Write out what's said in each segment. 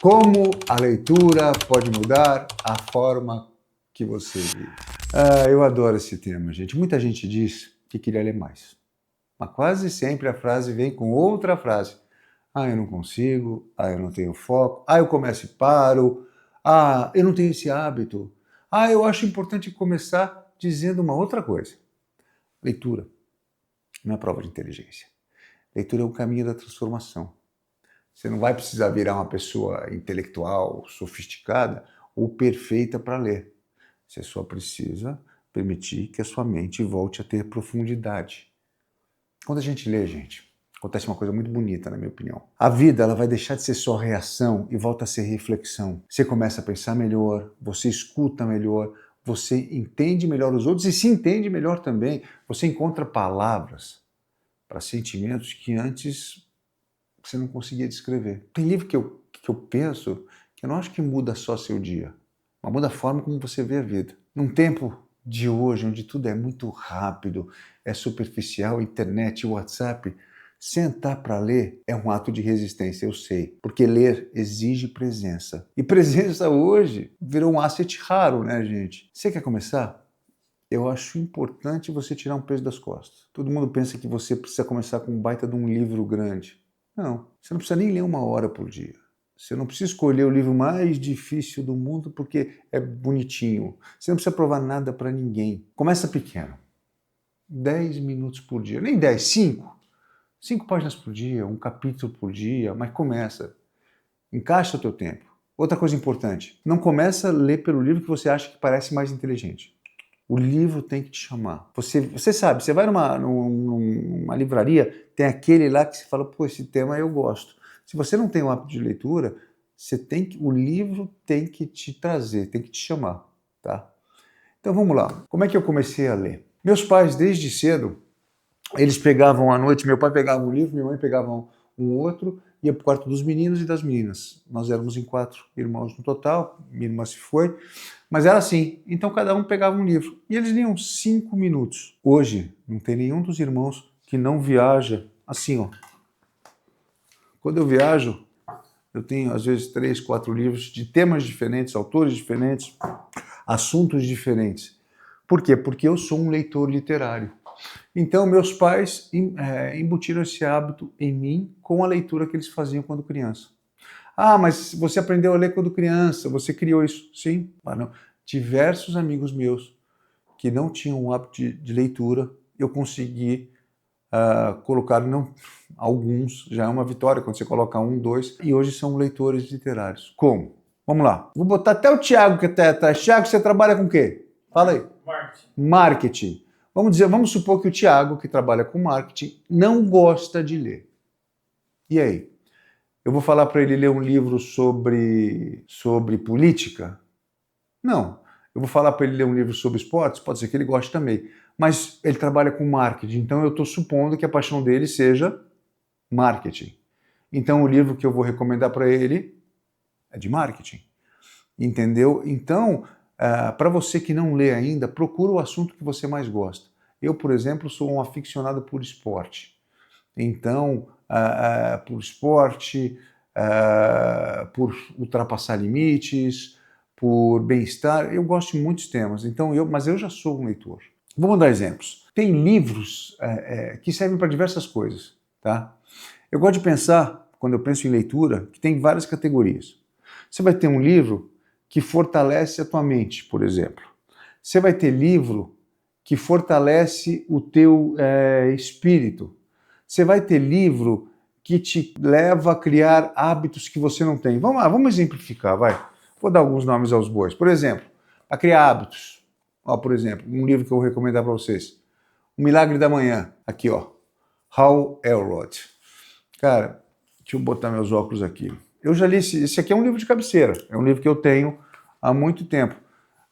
Como a leitura pode mudar a forma que você vive. Eu adoro esse tema, gente. Muita gente diz que queria ler mais. Mas quase sempre a frase vem com outra frase. Eu não consigo. Eu não tenho foco. Eu começo e paro. Eu não tenho esse hábito. Eu acho importante começar dizendo uma outra coisa. Leitura não é prova de inteligência. Leitura é o caminho da transformação. Você não vai precisar virar uma pessoa intelectual, sofisticada ou perfeita para ler. Você só precisa permitir que a sua mente volte a ter profundidade. Quando a gente lê, gente, acontece uma coisa muito bonita, na minha opinião. A vida ela vai deixar de ser só reação e volta a ser reflexão. Você começa a pensar melhor, você escuta melhor, você entende melhor os outros e se entende melhor também. Você encontra palavras para sentimentos que antes você não conseguia descrever. Tem livro que eu penso que eu não acho que muda só seu dia, mas muda a forma como você vê a vida. Num tempo de hoje, onde tudo é muito rápido, é superficial, internet, WhatsApp, sentar para ler é um ato de resistência, eu sei, porque ler exige presença. E presença hoje virou um asset raro, né, gente? Você quer começar? Eu acho importante você tirar um peso das costas. Todo mundo pensa que você precisa começar com um baita de um livro grande. Não, você não precisa nem ler 1 hora por dia. Você não precisa escolher o livro mais difícil do mundo porque é bonitinho. Você não precisa provar nada para ninguém. Começa pequeno. 10 minutos por dia. Nem 10, 5. 5 páginas por dia, um capítulo por dia, mas começa. Encaixa o teu tempo. Outra coisa importante, não começa a ler pelo livro que você acha que parece mais inteligente. O livro tem que te chamar. Você sabe, você vai numa livraria, tem aquele lá que você fala, pô, esse tema eu gosto. Se você não tem o hábito de leitura, o livro tem que te trazer, tem que te chamar, tá? Então vamos lá. Como é que eu comecei a ler? Meus pais, desde cedo, eles pegavam à noite, meu pai pegava um livro, minha mãe pegava um outro, ia para o quarto dos meninos e das meninas. Nós éramos em 4 irmãos no total, minha irmã se foi, mas era assim. Então cada um pegava um livro e eles liam 5 minutos. Hoje, não tem nenhum dos irmãos que não viaja assim, ó. Quando eu viajo, eu tenho às vezes 3, 4 livros de temas diferentes, autores diferentes, assuntos diferentes. Por quê? Porque eu sou um leitor literário. Então, meus pais embutiram esse hábito em mim com a leitura que eles faziam quando criança. Mas você aprendeu a ler quando criança, você criou isso. Sim, mas não. Diversos amigos meus que não tinham o hábito de leitura, eu consegui colocar, não, alguns, já é uma vitória quando você coloca 1, 2, e hoje são leitores literários. Como? Vamos lá. Vou botar até o Thiago que está atrás. Thiago, você trabalha com o quê? Fala aí. Marketing. Vamos supor que o Thiago, que trabalha com marketing, não gosta de ler. E aí? Eu vou falar para ele ler um livro sobre política? Não. Eu vou falar para ele ler um livro sobre esportes? Pode ser que ele goste também. Mas ele trabalha com marketing, então eu estou supondo que a paixão dele seja marketing. Então o livro que eu vou recomendar para ele é de marketing. Entendeu? Então, para você que não lê ainda, procura o assunto que você mais gosta. Eu, por exemplo, sou um aficionado por esporte. Então, por esporte, por ultrapassar limites, por bem-estar, eu gosto de muitos temas. Então, mas eu já sou um leitor. Vamos dar exemplos. Tem livros que servem para diversas coisas, tá? Eu gosto de pensar, quando eu penso em leitura, que tem várias categorias. Você vai ter um livro que fortalece a tua mente, por exemplo. Você vai ter livro que fortalece o teu espírito. Você vai ter livro que te leva a criar hábitos que você não tem. Vamos lá, vamos exemplificar, vai. Vou dar alguns nomes aos bois. Por exemplo, a criar hábitos. Por exemplo, um livro que eu vou recomendar para vocês. O Milagre da Manhã. Aqui, ó. Hal Elrod. Cara, deixa eu botar meus óculos aqui. Eu já li esse aqui é um livro de cabeceira. É um livro que eu tenho há muito tempo.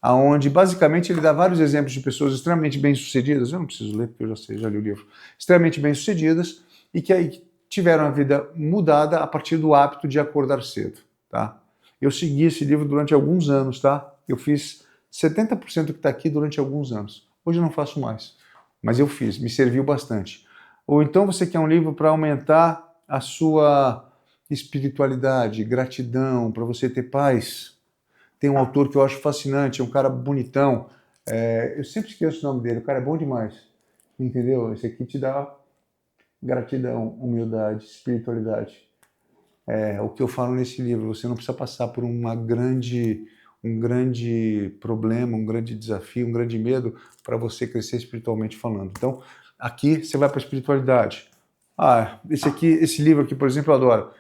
Onde, basicamente, ele dá vários exemplos de pessoas extremamente bem-sucedidas. Eu não preciso ler, porque eu já li o livro. Extremamente bem-sucedidas e que aí tiveram a vida mudada a partir do hábito de acordar cedo, tá? Eu segui esse livro durante alguns anos, tá? Eu fiz 70% do que está aqui durante alguns anos. Hoje eu não faço mais, mas eu fiz, me serviu bastante. Ou então você quer um livro para aumentar a sua espiritualidade, gratidão, para você ter paz. Tem um autor que eu acho fascinante, é um cara bonitão. Eu sempre esqueço o nome dele, o cara é bom demais. Entendeu? Esse aqui te dá gratidão, humildade, espiritualidade. O que eu falo nesse livro, você não precisa passar por um grande problema, um grande desafio, um grande medo para você crescer espiritualmente falando. Então, aqui você vai para a espiritualidade. Esse livro aqui, por exemplo, eu adoro.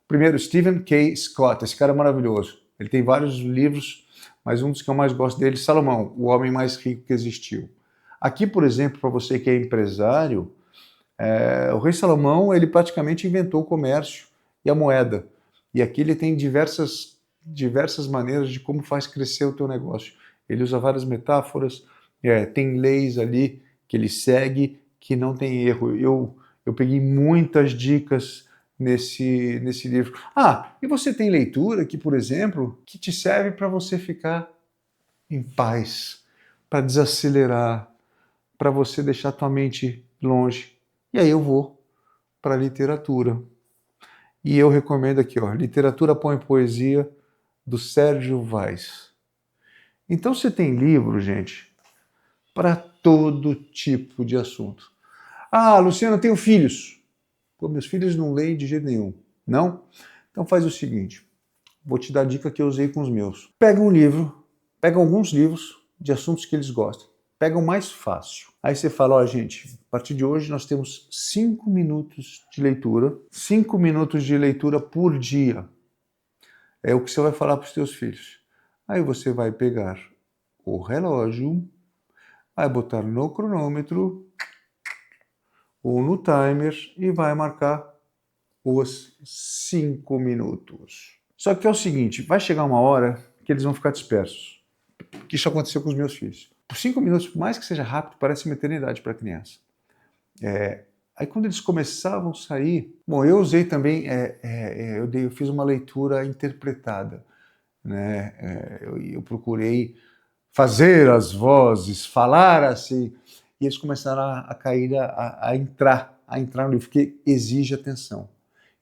Primeiro, Stephen K. Scott, esse cara é maravilhoso. Ele tem vários livros, mas um dos que eu mais gosto dele, Salomão, o homem mais rico que existiu. Aqui, por exemplo, para você que é empresário, o rei Salomão, ele praticamente inventou o comércio e a moeda. E aqui ele tem diversas maneiras de como faz crescer o teu negócio. Ele usa várias metáforas, tem leis ali que ele segue que não tem erro. Eu peguei muitas dicas nesse livro. E você tem leitura aqui, por exemplo, que te serve para você ficar em paz, para desacelerar, para você deixar tua mente longe. E aí eu vou para a literatura. E eu recomendo aqui, Literatura, Pão e Poesia, do Sérgio Vaz. Então você tem livro, gente, para todo tipo de assunto. Luciano, eu tenho filhos. Pô, meus filhos não leem de jeito nenhum. Não? Então faz o seguinte, vou te dar a dica que eu usei com os meus. Pega alguns livros de assuntos que eles gostam. Pega o mais fácil. Aí você fala, gente, a partir de hoje nós temos 5 minutos de leitura. 5 minutos de leitura por dia. É o que você vai falar para os seus filhos. Aí você vai pegar o relógio, vai botar no cronômetro ou no timer e vai marcar os 5 minutos. Só que é o seguinte, vai chegar uma hora que eles vão ficar dispersos. Que isso aconteceu com os meus filhos. Por 5 minutos, por mais que seja rápido, parece uma eternidade para a criança. Aí quando eles começavam a sair... Bom, eu usei também... eu fiz uma leitura interpretada. Né? Eu procurei fazer as vozes, falar assim... E eles começaram a cair, a entrar no livro, porque exige atenção.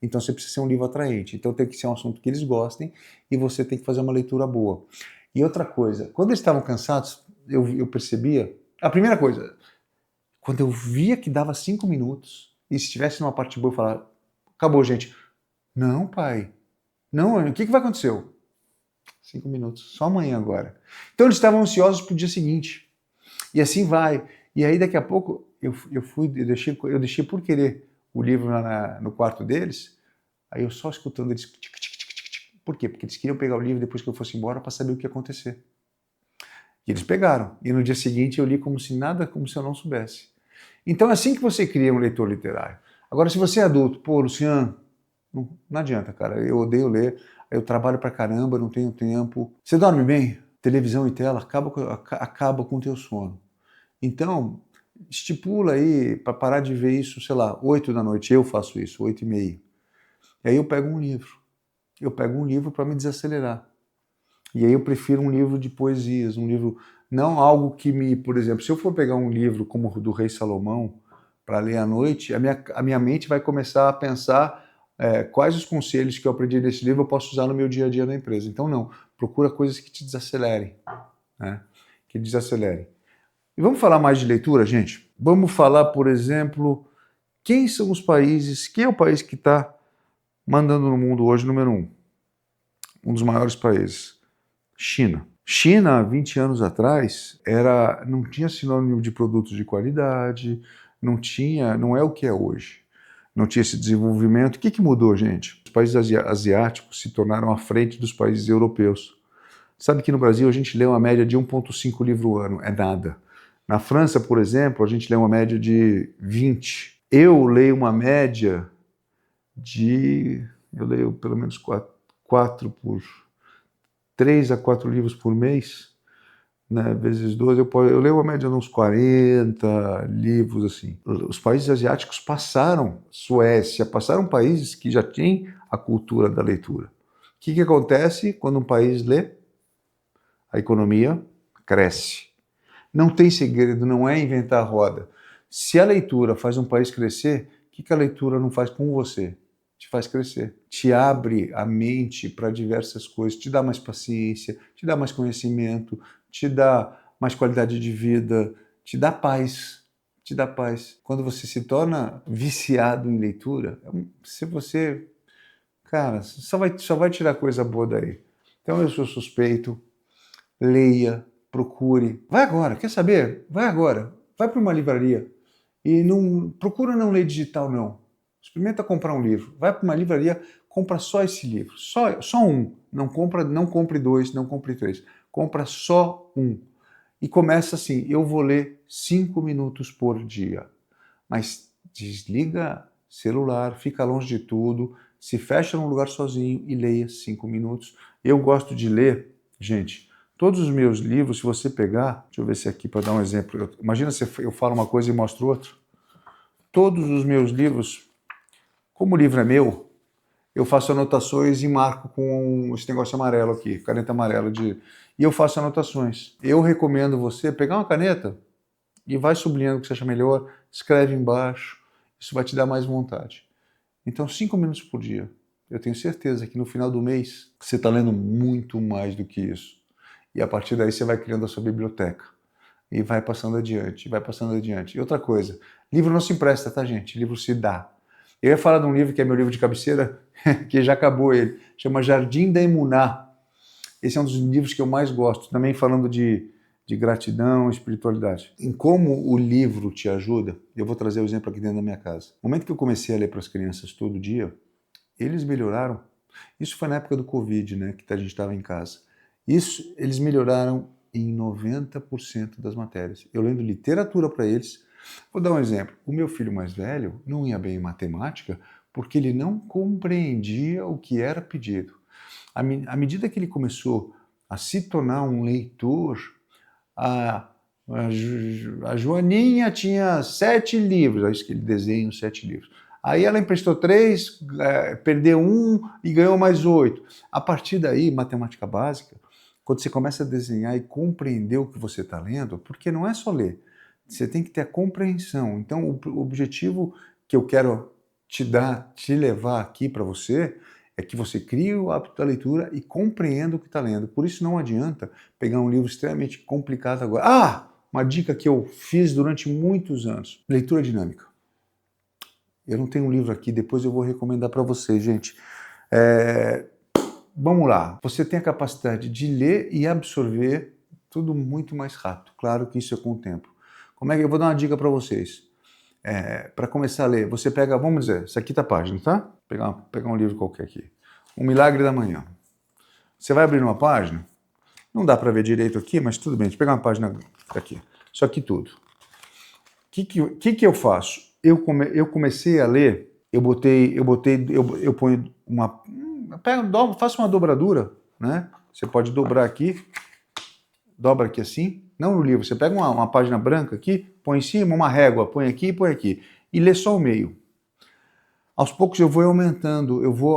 Então você precisa ser um livro atraente. Então tem que ser um assunto que eles gostem e você tem que fazer uma leitura boa. E outra coisa, quando eles estavam cansados, eu percebia... A primeira coisa, quando eu via que dava 5 minutos, e se estivesse numa parte boa, eu falava, acabou, gente. Não, pai. Não, o que vai acontecer? 5 minutos, só amanhã agora. Então eles estavam ansiosos para o dia seguinte. E assim vai. E aí daqui a pouco, eu deixei por querer o livro no quarto deles, aí eu só escutando eles... Por quê? Porque eles queriam pegar o livro depois que eu fosse embora para saber o que ia acontecer. E eles pegaram. E no dia seguinte eu li como se eu não soubesse. Então é assim que você cria um leitor literário. Agora, se você é adulto, Luciano, não adianta, cara. Eu odeio ler, eu trabalho pra caramba, não tenho tempo. Você dorme bem? Televisão e tela acaba com o teu sono. Então, estipula aí para parar de ver isso, 8 da noite. Eu faço isso, 8h30. E aí eu pego um livro. Eu pego um livro para me desacelerar. E aí eu prefiro um livro de poesias, um livro, não algo que por exemplo, se eu for pegar um livro como o do Rei Salomão para ler à noite, a minha mente vai começar a pensar quais os conselhos que eu aprendi nesse livro eu posso usar no meu dia a dia na empresa. Então não, procura coisas que te desacelerem, né? Que desacelerem. E vamos falar mais de leitura, gente? Vamos falar, por exemplo, quem é o país que está mandando no mundo hoje, número 1? Um dos maiores países. China. China, há 20 anos atrás, não tinha sinônimo de produtos de qualidade, não é o que é hoje. Não tinha esse desenvolvimento. O que mudou, gente? Os países asiáticos se tornaram à frente dos países europeus. Sabe que no Brasil a gente lê uma média de 1,5 livro ano, é nada. Na França, por exemplo, a gente lê uma média de 20. Eu leio uma média eu leio pelo menos 3 a 4 livros por mês, né, vezes 12, eu leio uma média de uns 40 livros, assim. Os países asiáticos passaram, Suécia, passaram países que já têm a cultura da leitura. O que acontece quando um país lê? A economia cresce. Não tem segredo, não é inventar a roda. Se a leitura faz um país crescer, o que a leitura não faz com você? te faz crescer. Te abre a mente para diversas coisas, te dá mais paciência, te dá mais conhecimento, te dá mais qualidade de vida, te dá paz. Te dá paz. Quando você se torna viciado em leitura, se você, cara, só vai tirar coisa boa daí. Então eu sou suspeito, leia, procure. Vai agora, quer saber? Vai agora. Vai para uma livraria e não procura não ler digital, não. Experimenta comprar um livro. Vai para uma livraria, compra só esse livro. Só um. Não compre dois, não compre três. Compra só um. E começa assim, eu vou ler 5 minutos por dia. Mas desliga celular, fica longe de tudo, se fecha num lugar sozinho e leia 5 minutos. Eu gosto de ler, gente, todos os meus livros, se você pegar, deixa eu ver se aqui para dar um exemplo, imagina se eu falo uma coisa e mostro outra. Todos os meus livros, como o livro é meu, eu faço anotações e marco com esse negócio amarelo aqui, caneta amarela e eu faço anotações. Eu recomendo você pegar uma caneta e vai sublinhando o que você acha melhor, escreve embaixo, isso vai te dar mais vontade. Então, 5 minutos por dia. Eu tenho certeza que no final do mês você está lendo muito mais do que isso. E a partir daí você vai criando a sua biblioteca. E vai passando adiante, vai passando adiante. E outra coisa, livro não se empresta, tá, gente? Livro se dá. Eu ia falar de um livro que é meu livro de cabeceira, que já acabou ele, chama Jardim da Emuná. Esse é um dos livros que eu mais gosto, também falando de gratidão, espiritualidade. Em como o livro te ajuda, eu vou trazer o exemplo aqui dentro da minha casa. No momento que eu comecei a ler para as crianças todo dia, eles melhoraram. Isso foi na época do Covid, né, que a gente estava em casa. Eles melhoraram em 90% das matérias. Eu lendo literatura para eles. Vou dar um exemplo. O meu filho mais velho não ia bem em matemática porque ele não compreendia o que era pedido. À medida que ele começou a se tornar um leitor, a Joaninha tinha 7 livros, é isso que ele desenha, 7 livros. Aí ela emprestou 3, perdeu 1 e ganhou mais 8. A partir daí, matemática básica, quando você começa a desenhar e compreender o que você está lendo, porque não é só ler, você tem que ter a compreensão. Então, o objetivo que eu quero te levar aqui para você, é que você crie o hábito da leitura e compreenda o que está lendo. Por isso não adianta pegar um livro extremamente complicado agora. Uma dica que eu fiz durante muitos anos. Leitura dinâmica. Eu não tenho um livro aqui, depois eu vou recomendar para vocês, gente. Vamos lá. Você tem a capacidade de ler e absorver tudo muito mais rápido. Claro que isso é com o tempo. Como é que eu vou dar uma dica para vocês? Para começar a ler, você pega, vamos dizer, isso aqui tá a página, tá? Pegar um livro qualquer aqui. O Milagre da Manhã. Você vai abrir uma página, não dá para ver direito aqui, mas tudo bem, deixa eu pegar uma página aqui. Isso aqui tudo. O que eu faço? Eu comecei a ler, eu ponho faço uma dobradura, né? Você pode dobrar aqui, dobra aqui assim, não no livro, você pega uma página branca aqui, põe em cima, uma régua, põe aqui e põe aqui, e lê só o meio. Aos poucos eu vou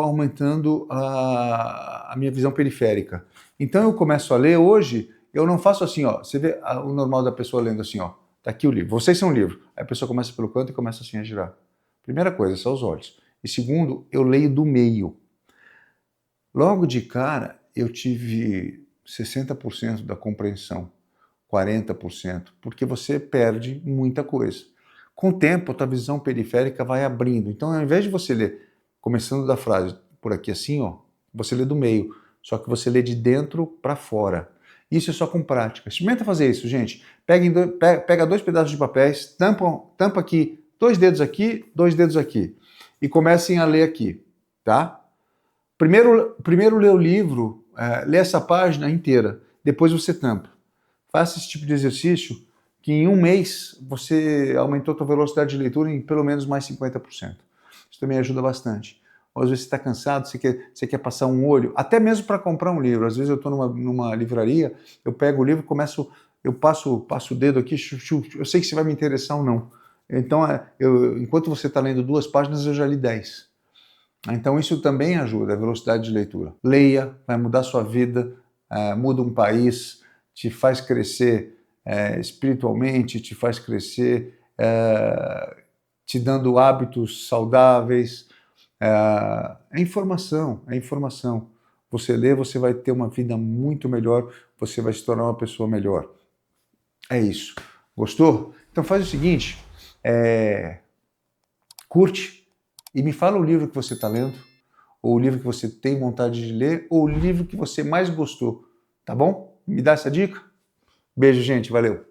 aumentando a minha visão periférica. Então eu começo a ler hoje, eu não faço assim, ó, você vê o normal da pessoa lendo assim, ó, tá aqui o livro, vocês são o livro. Aí a pessoa começa pelo canto e começa assim a girar. Primeira coisa, são os olhos. E segundo, eu leio do meio. Logo de cara, eu tive 60% da compreensão, 40%, porque você perde muita coisa. Com o tempo, a tua visão periférica vai abrindo. Então, ao invés de você ler, começando da frase por aqui assim, ó, você lê do meio, só que você lê de dentro para fora. Isso é só com prática. Experimenta fazer isso, gente. Pega 2 pedaços de papéis, tampa aqui, 2 dedos aqui, 2 dedos aqui, e comecem a ler aqui, tá? Primeiro lê o livro, lê essa página inteira, depois você tampa. Faça esse tipo de exercício que em um mês você aumentou a sua velocidade de leitura em pelo menos mais 50%. Isso também ajuda bastante. Ou às vezes você está cansado, você quer passar um olho, até mesmo para comprar um livro. Às vezes eu estou numa livraria, eu pego o livro, eu passo o dedo aqui, eu sei que se vai me interessar ou não. Então, enquanto você está lendo 2 páginas, eu já li 10. Então isso também ajuda a velocidade de leitura. Leia, vai mudar sua vida, muda um país, te faz crescer espiritualmente, te faz crescer te dando hábitos saudáveis, É informação, é informação. Você lê, você vai ter uma vida muito melhor, você vai se tornar uma pessoa melhor. É isso. Gostou? Então faz o seguinte, curte e me fala o livro que você está lendo, ou o livro que você tem vontade de ler, ou o livro que você mais gostou, tá bom? Me dá essa dica? Beijo, gente. Valeu.